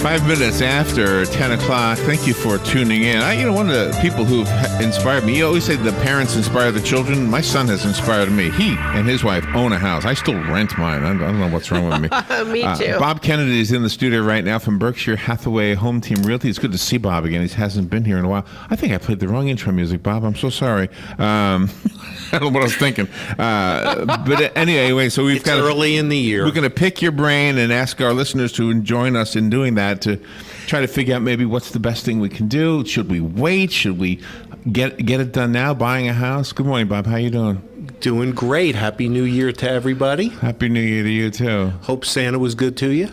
right, 5 minutes after 10 o'clock. Thank you for tuning in. One of the people who've inspired me, you always say the parents inspire the children. My son has inspired me. He and his wife own a house. I still rent mine. I don't know what's wrong with me. Me too. Bob Kennedy is in the studio right now from Berkshire Hathaway Home Team Realty. It's good to see Bob again. He hasn't been here in a while. I think I played the wrong intro music, Bob. I'm so sorry. I don't know what I was thinking. But anyway, so It's early in the year. We're going to pick your brain and ask our listeners to join us in doing that, to try to figure out maybe what's the best thing we can do. Should we wait? Should we get it done now, buying a house? Good morning, Bob. How you doing? Doing great. Happy New Year to everybody. Happy New Year to you, too. Hope Santa was good to you.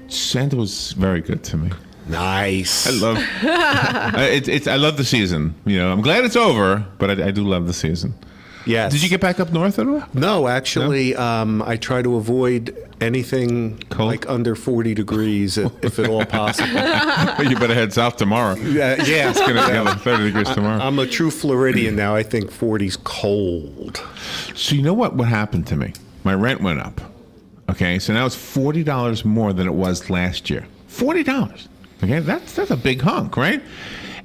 Santa was very good to me. Nice. I love I love the season. I'm glad it's over, but I do love the season. Yes. Did you get back up north at all? No, actually, I try to avoid anything cold, like under 40 degrees, if at all possible. You better head south tomorrow. Yeah. It's going to be 30 degrees tomorrow. I'm a true Floridian now. I think 40's cold. So you know what happened to me? My rent went up. Okay, so now it's $40 more than it was last year. $40. Okay, that's a big hunk, right?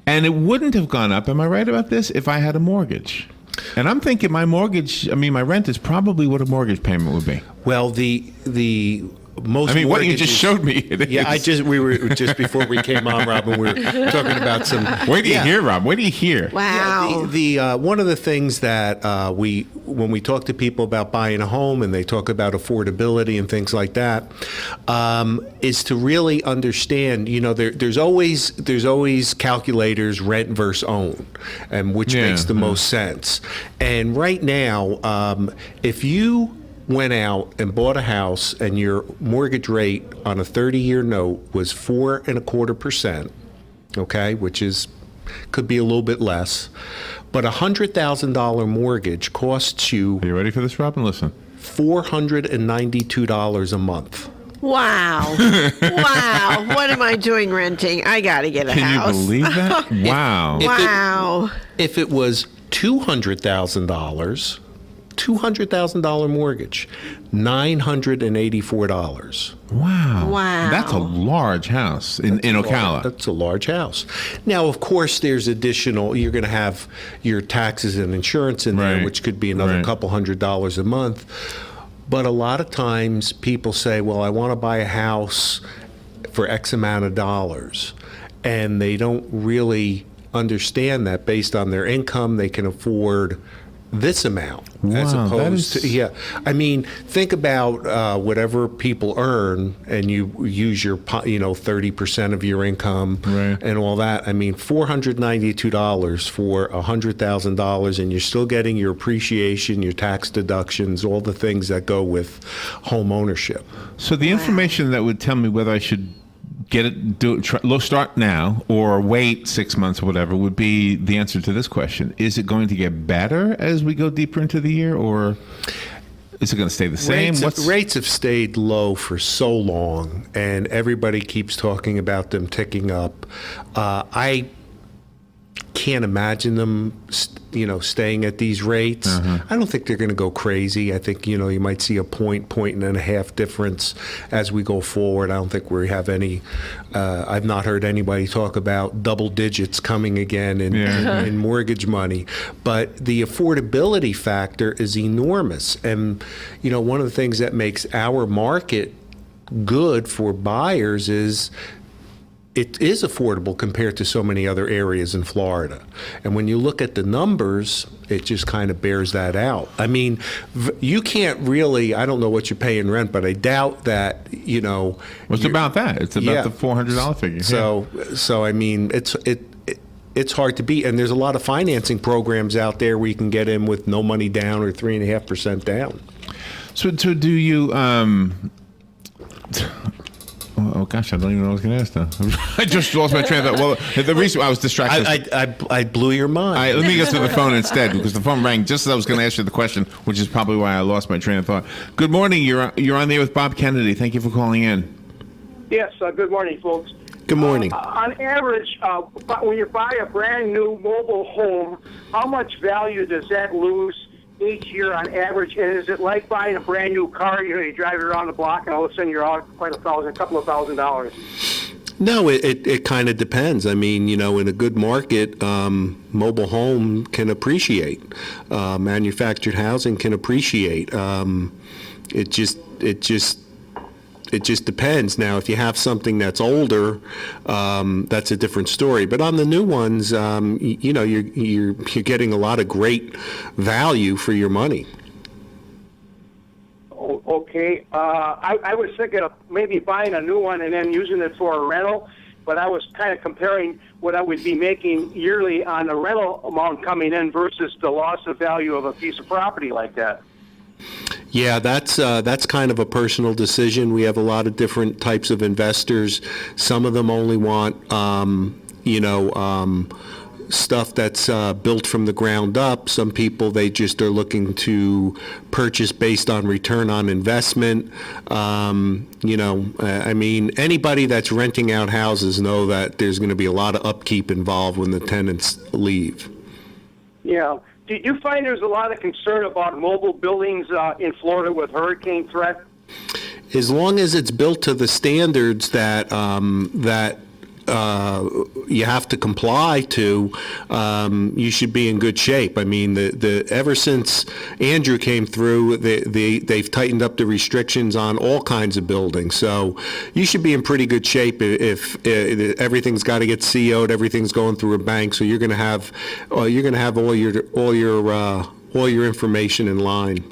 And it wouldn't have gone up, am I right about this, if I had a mortgage? And I'm thinking my rent is probably what a mortgage payment would be. Well, the most. What you just showed me. We were just before we came on, Robin. We were talking about some. Wait till you hear, Rob. Wait till you hear. Wow. Yeah, one of the things that when we talk to people about buying a home and they talk about affordability and things like that, is to really understand. There's always calculators, rent versus own, and which makes the most sense. And right now, if you went out and bought a house and your mortgage rate on a 30-year note was 4.25%, okay, which could be a little bit less, but a $100,000 mortgage costs you. Are you ready for this, Robin? Listen. $492 a month. Wow. Wow. What am I doing renting? I got to get a house. Can you believe that? Wow. Wow. If it was $200,000, $200,000 mortgage, $984. Wow. Wow. That's a large house in Ocala. That's a large house. Now, of course, there's additional, you're going to have your taxes and insurance in there, which could be another couple $100 a month. But a lot of times people say, well, I want to buy a house for X amount of dollars. And they don't really understand that based on their income, they can afford this amount, as opposed to think about whatever people earn, and you use your 30% of your income and all that. $492 for $100,000, and you're still getting your appreciation, your tax deductions, all the things that go with home ownership. So the information that would tell me whether I should start now or wait 6 months or whatever would be the answer to this question. Is it going to get better as we go deeper into the year, or is it going to stay the same? Rates have stayed low for so long, and everybody keeps talking about them ticking up. I can't imagine them, staying at these rates. I don't think they're going to go crazy. I think, you might see a point and a half difference as we go forward. I don't think we have any, I've not heard anybody talk about double digits coming again in mortgage money. But the affordability factor is enormous. And, one of the things that makes our market good for buyers is it is affordable compared to so many other areas in Florida. And when you look at the numbers, it just kind of bears that out. You can't really, I don't know what you pay in rent, but I doubt that, It's about that. It's about the $400 figure. So it's hard to beat. And there's a lot of financing programs out there where you can get in with no money down or 3.5% down. So do you... Oh gosh, I don't even know what I was going to ask now. I just lost my train of thought. Well, the reason I was distracted. I blew your mind. Let me get to the phone instead, because the phone rang just as I was going to ask you the question, which is probably why I lost my train of thought. Good morning. You're on there with Bob Kennedy. Thank you for calling in. Yes. Good morning, folks. Good morning. On average, when you buy a brand new mobile home, how much value does that lose each year on average? And is it like buying a brand new car? You drive it around the block and all of a sudden you're out quite a couple of $1,000s. No, it kind of depends. I mean, in a good market, mobile home can appreciate. Manufactured housing can appreciate. It just depends. Now, if you have something that's older, that's a different story. But on the new ones, you're getting a lot of great value for your money. Okay. I was thinking of maybe buying a new one and then using it for a rental, but I was kind of comparing what I would be making yearly on the rental amount coming in versus the loss of value of a piece of property like that. Yeah, that's kind of a personal decision. We have a lot of different types of investors. Some of them only want, stuff that's built from the ground up. Some people, they just are looking to purchase based on return on investment. I mean, anybody that's renting out houses know that there's going to be a lot of upkeep involved when the tenants leave. Yeah. Do you find there's a lot of concern about mobile buildings in Florida with hurricane threat? As long as it's built to the standards that you have to comply to, you should be in good shape. I mean, ever since Andrew came through, they've tightened up the restrictions on all kinds of buildings. So you should be in pretty good shape if everything's got to get CO'd, everything's going through a bank. So you're going to have all your information in line.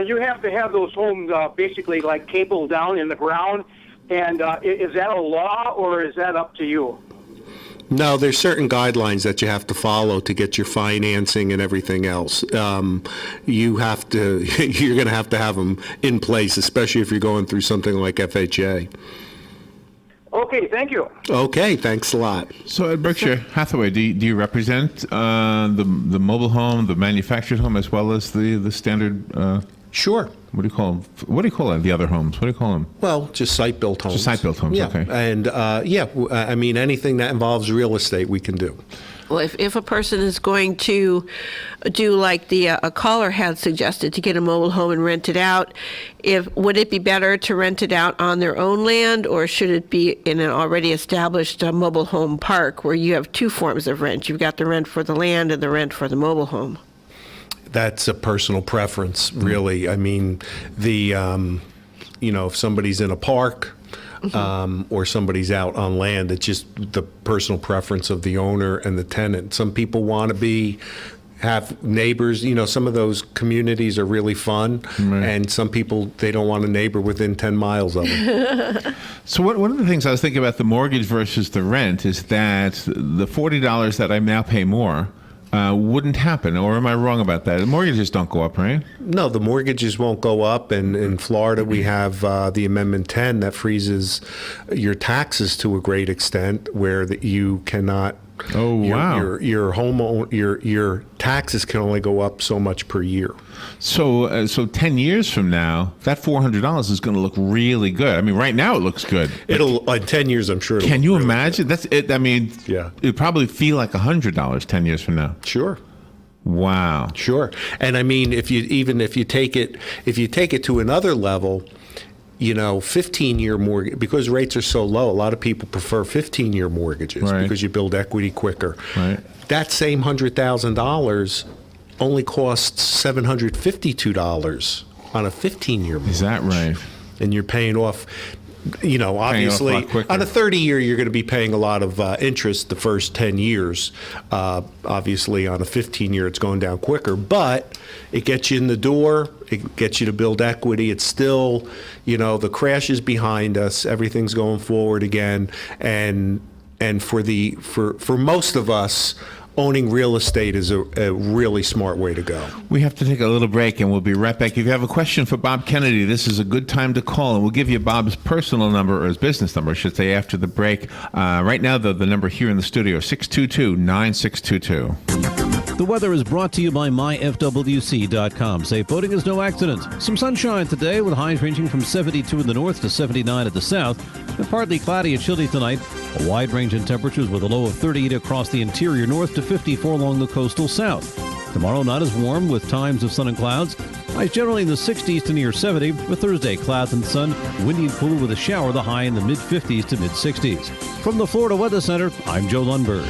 You have to have those homes basically like cabled down in the ground. And is that a law or is that up to you? No, there's certain guidelines that you have to follow to get your financing and everything else. You're going to have them in place, especially if you're going through something like FHA. Okay, thank you. Okay, thanks a lot. So at Berkshire Hathaway, do you represent the mobile home, the manufactured home, as well as the standard? Sure. What do you call them? What do you call the other homes? What do you call them? Well, just site-built homes. Just site-built homes, yeah. Okay. And, I mean, anything that involves real estate we can do. Well, if a person is going to do like a caller had suggested, to get a mobile home and rent it out, would it be better to rent it out on their own land, or should it be in an already established mobile home park where you have two forms of rent? You've got the rent for the land and the rent for the mobile home. That's a personal preference, really. I mean, if somebody's in a park or somebody's out on land, it's just the personal preference of the owner and the tenant. Some people want to have neighbors. Some of those communities are really fun, and some people, they don't want a neighbor within 10 miles of them. So one of the things I was thinking about the mortgage versus the rent is that the $40 that I now pay more wouldn't happen, or am I wrong about that? The mortgages don't go up, right? No, the mortgages won't go up, and in Florida we have the Amendment 10 that freezes your taxes to a great extent, where you cannot. Oh, wow! Your taxes can only go up so much per year. So 10 years from now, that $400 is going to look really good. I mean, right now it looks good. It'll in 10 years, I'm sure. Can you really imagine? good. That's it. I mean, yeah, it'd probably feel like $100 10 years from now. Sure. Wow. Sure. And I mean, if you take it to another level, 15-year mortgage, because rates are so low, a lot of people prefer 15-year mortgages because you build equity quicker. Right. That same $100,000 only costs $752 on a 15-year mortgage. Is that right? And you're paying off, obviously, on a 30-year, you're going to be paying a lot of interest the first 10 years. Obviously, on a 15-year, it's going down quicker, but it gets you in the door. It gets you to build equity. It's still, the crash is behind us. Everything's going forward again. And for most of us, owning real estate is a really smart way to go. We have to take a little break, and we'll be right back. If you have a question for Bob Kennedy, this is a good time to call, and we'll give you Bob's personal number, or his business number, I should say, after the break. Right now, the number here in the studio, 622-9622. The weather is brought to you by myfwc.com. Safe boating is no accident. Some sunshine today with highs ranging from 72 in the north to 79 at the south. And partly cloudy and chilly tonight. A wide range in temperatures with a low of 38 across the interior north to 54 along the coastal south. Tomorrow not as warm with times of sun and clouds. Highs generally in the 60s to near 70, with Thursday clouds and sun, windy and cool with a shower, the high in the mid-50s to mid-60s. From the Florida Weather Center, I'm Joe Lundberg.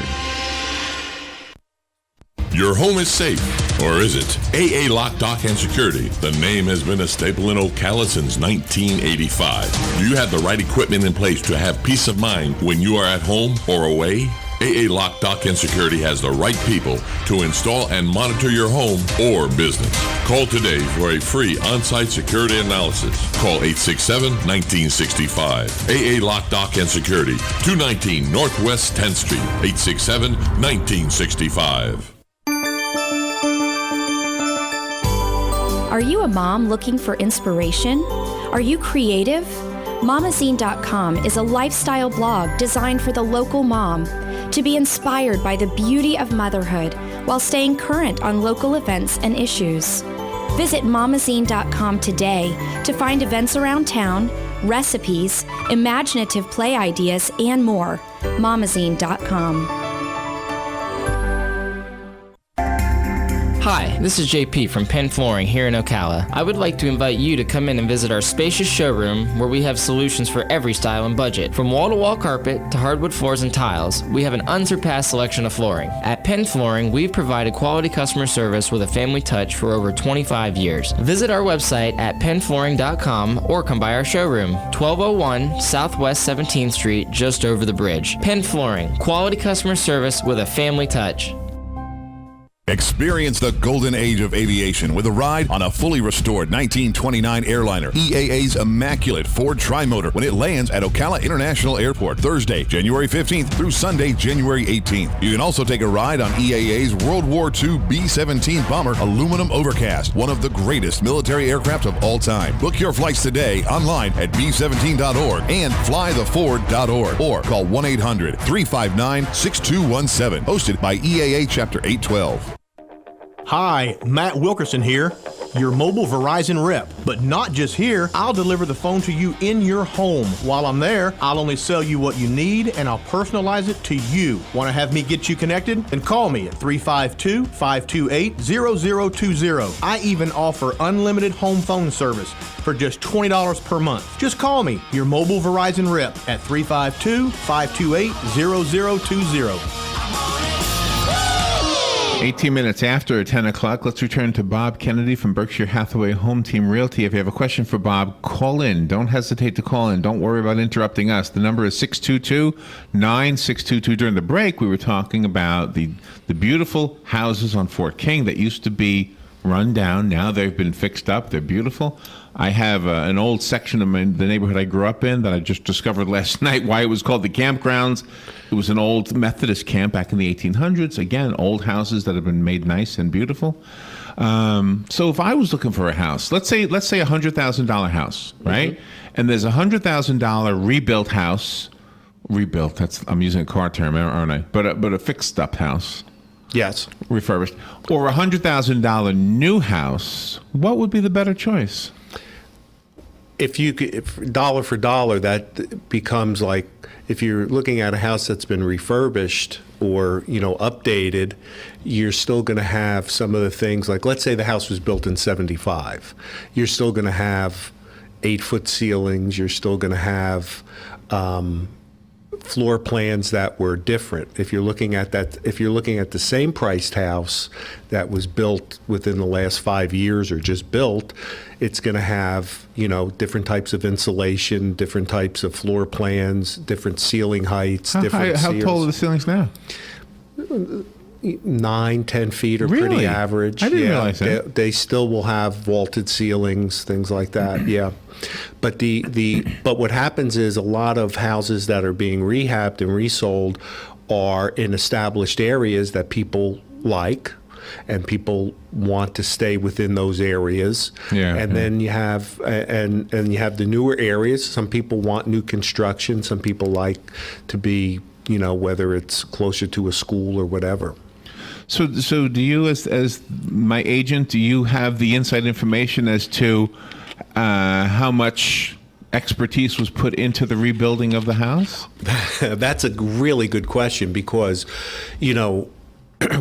Your home is safe, or is it? AA Lock, Dock, and Security. The name has been a staple in Ocala since 1985. Do you have the right equipment in place to have peace of mind when you are at home or away? AA Lock, Dock, and Security has the right people to install and monitor your home or business. Call today for a free on-site security analysis. Call 867-1965. AA Lock, Dock, and Security, 219 Northwest 10th Street, 867-1965. Are you a mom looking for inspiration? Are you creative? Mamazine.com is a lifestyle blog designed for the local mom to be inspired by the beauty of motherhood while staying current on local events and issues. Visit Mamazine.com today to find events around town, recipes, imaginative play ideas, and more. Mamazine.com. Hi, this is JP from Penn Flooring here in Ocala. I would like to invite you to come in and visit our spacious showroom where we have solutions for every style and budget. From wall-to-wall carpet to hardwood floors and tiles, we have an unsurpassed selection of flooring. At Penn Flooring, we've provided quality customer service with a family touch for over 25 years. Visit our website at pennflooring.com or come by our showroom, 1201 Southwest 17th Street, just over the bridge. Penn Flooring, quality customer service with a family touch. Experience the golden age of aviation with a ride on a fully restored 1929 airliner, EAA's immaculate Ford Tri-Motor, when it lands at Ocala International Airport Thursday, January 15th through Sunday, January 18th. You can also take a ride on EAA's World War II B-17 bomber aluminum overcast, one of the greatest military aircraft of all time. Book your flights today online at b17.org and flytheford.org or call 1-800-359-6217. Hosted by EAA Chapter 812. Hi, Matt Wilkerson here, your mobile Verizon rep. But not just here, I'll deliver the phone to you in your home. While I'm there, I'll only sell you what you need and I'll personalize it to you. Want to have me get you connected? Then call me at 352-528-0020. I even offer unlimited home phone service for just $20 per month. Just call me, your mobile Verizon rep, at 352-528-0020. 18 minutes after 10 o'clock, let's return to Bob Kennedy from Berkshire Hathaway Home Team Realty. If you have a question for Bob, call in. Don't hesitate to call in. Don't worry about interrupting us. The number is 622-9622. During the break, we were talking about the beautiful houses on Fort King that used to be run down. Now they've been fixed up. They're beautiful. I have an old section of the neighborhood I grew up in that I just discovered last night why it was called the campgrounds. It was an old Methodist camp back in the 1800s. Again, old houses that have been made nice and beautiful. So if I was looking for a house, let's say $100,000 house, right? Mm-hmm. And there's a $100,000 rebuilt house. Rebuilt, I'm using a car term, aren't I? But a fixed up house. Yes. Refurbished. Or a $100,000 new house. What would be the better choice? If dollar for dollar, that becomes like, if you're looking at a house that's been refurbished or, updated, you're still going to have some of the things, like, let's say the house was built in 75. You're still going to have 8-foot ceilings. You're still going to have floor plans that were different. If you're looking at the same priced house that was built within the last 5 years or just built, it's going to have, different types of insulation, different types of floor plans, different ceiling heights, How tall are the ceilings now? 9-10 feet are Really? pretty average. I didn't realize that. They still will have vaulted ceilings, things like that. Yeah, but but what happens is a lot of houses that are being rehabbed and resold are in established areas that people like, and people want to stay within those areas. Yeah, and then you have and you have the newer areas. Some people want new construction. Some people like to be, whether it's closer to a school or whatever. So do you, as my agent, do you have the inside information as to how much expertise was put into the rebuilding of the house? That's a really good question, because,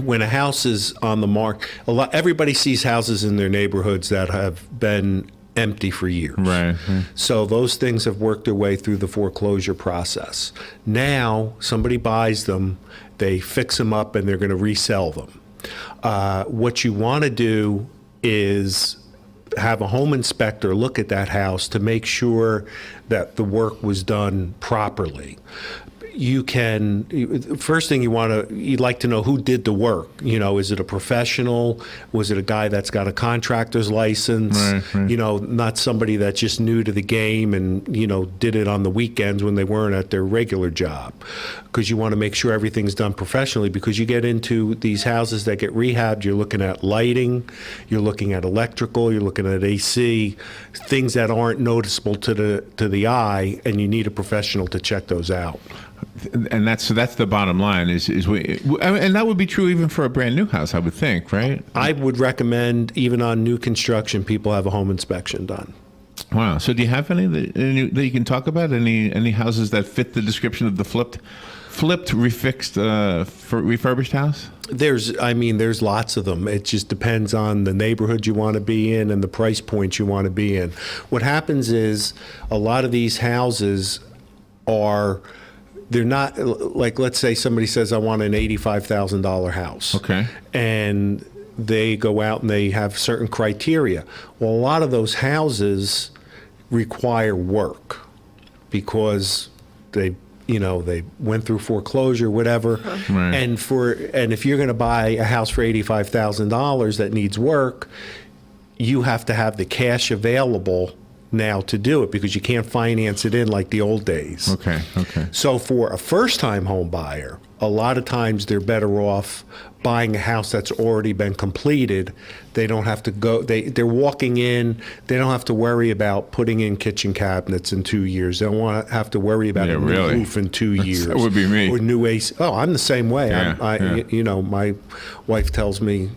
when a house is on the market, everybody sees houses in their neighborhoods that have been empty for years. Right. So those things have worked their way through the foreclosure process. Now somebody buys them, they fix them up, and they're going to resell them. What you want to do is have a home inspector look at that house to make sure that the work was done properly. First thing you'd like to know who did the work. Is it a professional? Was it a guy that's got a contractor's license? Right. Not somebody that's just new to the game and, did it on the weekends when they weren't at their regular job. Because you want to make sure everything's done professionally, because you get into these houses that get rehabbed, you're looking at lighting, you're looking at electrical, you're looking at AC, things that aren't noticeable to the eye, and you need a professional to check those out. And that's the bottom line. And that would be true even for a brand new house, I would think, right? I would recommend, even on new construction, people have a home inspection done. Wow. So do you have any that you can talk about? Any houses that fit the description of the flipped, refixed, refurbished house? There's lots of them. It just depends on the neighborhood you want to be in and the price point you want to be in. What happens is a lot of these houses they're not, like, let's say somebody says, I want an $85,000 house. Okay. And they go out and they have certain criteria. Well, a lot of those houses require work because they went through foreclosure, whatever. Right. And if you're going to buy a house for $85,000 that needs work, you have to have the cash available now to do it, because you can't finance it in like the old days. Okay. So for a first-time home buyer, a lot of times they're better off buying a house that's already been completed. They don't have to go, they're walking in, they don't have to worry about putting in kitchen cabinets in 2 years. They don't have to worry about a new roof in 2 years. That would be me. Or new AC. Oh, I'm the same way. Yeah, My wife tells me,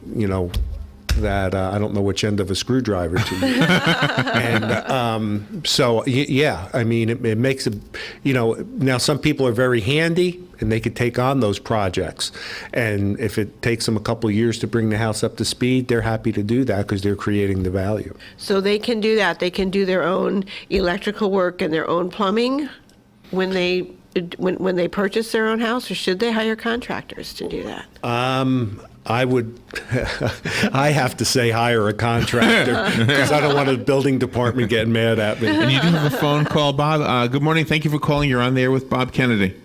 that I don't know which end of a screwdriver to use. And so, it makes now some people are very handy and they could take on those projects. And if it takes them a couple of years to bring the house up to speed, they're happy to do that because they're creating the value. So they can do that. They can do their own electrical work and their own plumbing when they purchase their own house, or should they hire contractors to do that? I have to say hire a contractor because I don't want a building department getting mad at me. And you do have a phone call, Bob. Good morning. Thank you for calling. You're on the air with Bob Kennedy.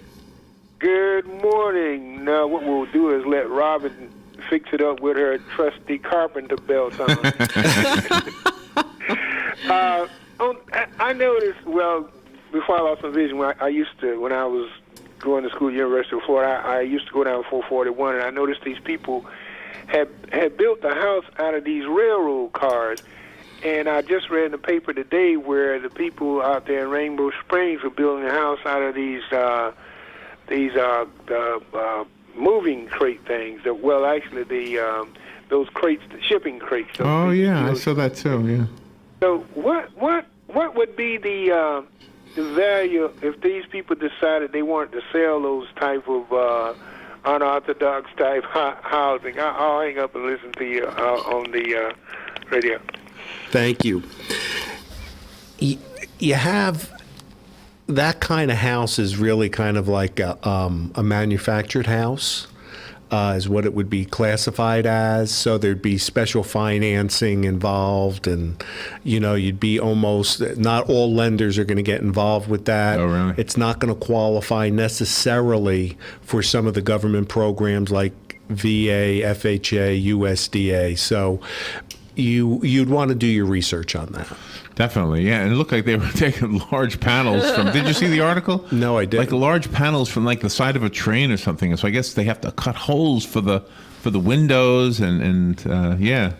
Good morning. Now, what we'll do is let Robin fix it up with her trusty carpenter belt on. I noticed, before I lost my vision, when I was going to school at the University of Florida, I used to go down 441, and I noticed these people had built the house out of these railroad cars. And I just read in the paper today where the people out there in Rainbow Springs were building a house out of these moving crate things. Those crates, the shipping crates. Oh yeah, I saw that too. Yeah. So what would be the value if these people decided they wanted to sell those type of unorthodox type housing? I'll hang up and listen to you on the radio. Thank you. You have that kind of house is really kind of like a manufactured house. Is what it would be classified as. So there'd be special financing involved, and you'd be almost, not all lenders are going to get involved with that. Oh, really? It's not going to qualify necessarily for some of the government programs like VA, FHA, USDA. So you'd want to do your research on that. Definitely, yeah. And it looked like they were taking large panels from. Did you see the article? No, I didn't. Like large panels from like the side of a train or something. So I guess they have to cut holes for the windows and yeah.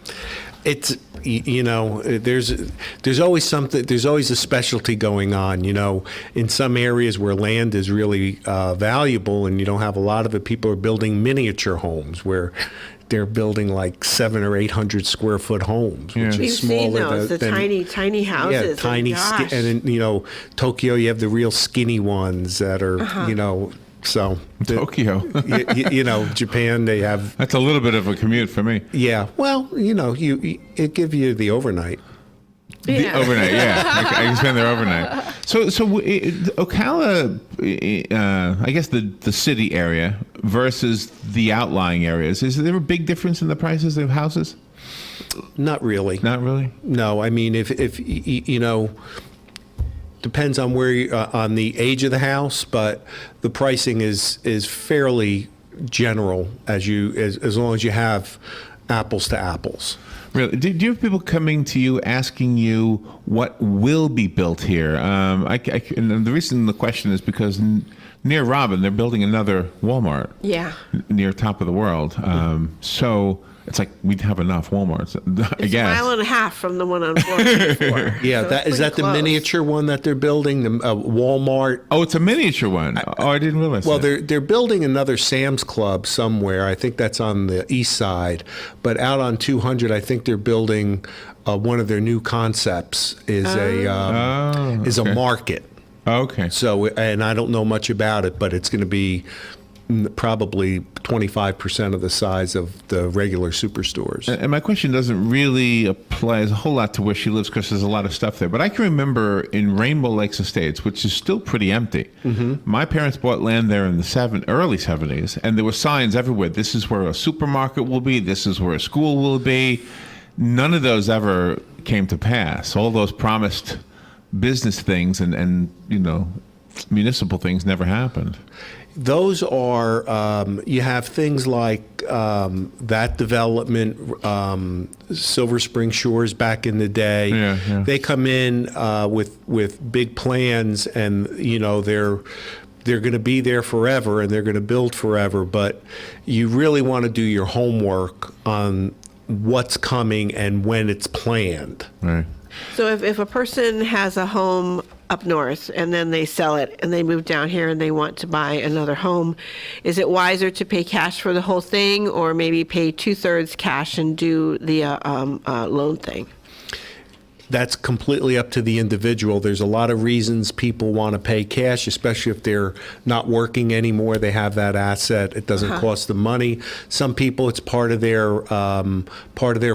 It's there's always something. There's always a specialty going on. In some areas where land is really valuable and you don't have a lot of it, people are building miniature homes where they're building like 700 or 800 square foot homes, which is smaller than tiny houses. Yeah, tiny. And in Tokyo, you have the real skinny ones that are So Tokyo. you know, Japan, they have. That's a little bit of a commute for me. Yeah. Well, you know, it give you the overnight. The overnight, yeah. I can spend there overnight. So Ocala, I guess the city area versus the outlying areas. Is there a big difference in the prices of houses? Not really. Not really? No. I mean, if you know, depends on where on the age of the house, but the pricing is fairly general as long as you have apples to apples. Really? Do you have people coming to you asking you what will be built here? And the reason the question is because near Robin, they're building another Walmart. Yeah. Near top of the world. So it's like we'd have enough Walmarts, I It's guess. a mile and a half from the one on 434. Yeah, So it's is that the pretty close. miniature one that they're building? The Walmart. Oh, it's a miniature one. I didn't realize Well, that. they're building another Sam's Club somewhere. I think that's on the east side. But out on 200, I think they're building one of their new concepts is a market. Okay. So, and I don't know much about it, but it's going to be probably 25% of the size of the regular superstores. And my question doesn't really apply a whole lot to where she lives because there's a lot of stuff there. But I can remember in Rainbow Lakes Estates, which is still pretty empty, my parents bought land there in the early 70s, and there were signs everywhere. This is where a supermarket will be. This is where a school will be. None of those ever came to pass. All those promised business things and you know, municipal things never happened. Those are, you have things like that development, Silver Spring Shores back in the day. Yeah. They come in with big plans, and you know they're going to be there forever, and they're going to build forever. But you really want to do your homework on what's coming and when it's planned. Right. So if a person has a home up north and then they sell it and they move down here and they want to buy another home, is it wiser to pay cash for the whole thing or maybe pay 2/3 cash and do the loan thing? That's completely up to the individual. There's a lot of reasons people want to pay cash, especially if they're not working anymore. They have that asset. It doesn't cost them money. Some people, it's part of their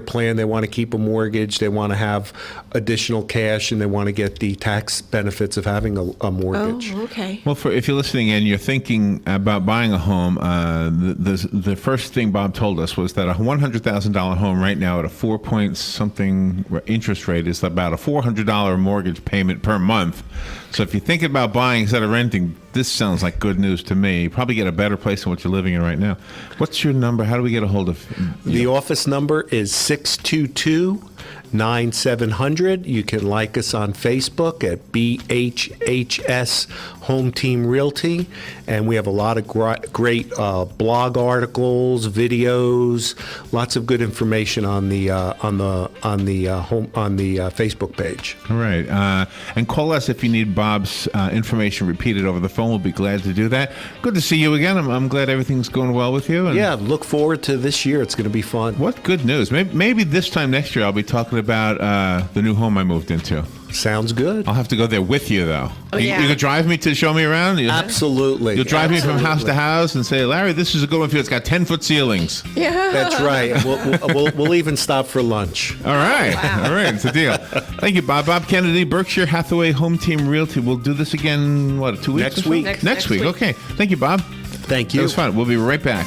plan. They want to keep a mortgage. They want to have additional cash, and they want to get the tax benefits of having a mortgage. Oh, okay. Well, if you're listening and you're thinking about buying a home, the first thing Bob told us was that a $100,000 home right now at a 4-point-something interest rate is about a $400 mortgage payment per month. So if you're thinking about buying instead of renting, this sounds like good news to me. You probably get a better place than what you're living in right now. What's your number? How do we get a hold of you? The office number is 622-9700. You can like us on Facebook at BHHS Home Team Realty, and we have a lot of great blog articles, videos, lots of good information on the Facebook page. All right. And call us if you need Bob's information repeated over the phone. We'll be glad to do that. Good to see you again. I'm glad everything's going well with you. And yeah, look forward to this year. It's going to be fun. what good news. Maybe this time next year I'll be talking about the new home I moved into. Sounds good. I'll have to go there with you, though. Oh, You yeah. can drive me to show me around? Absolutely. You'll drive me from house Absolutely. to house and say, Larry, this is a good one for you. It's got 10-foot ceilings. That's right. We'll even stop for lunch. All right. All right. It's a deal. Thank you, Bob. Bob Kennedy, Berkshire Hathaway Home Team Realty. We'll do this again, 2 weeks? Next or so? week. Next week. Okay. Thank you, Bob. Thank That you. was fun. We'll be right back.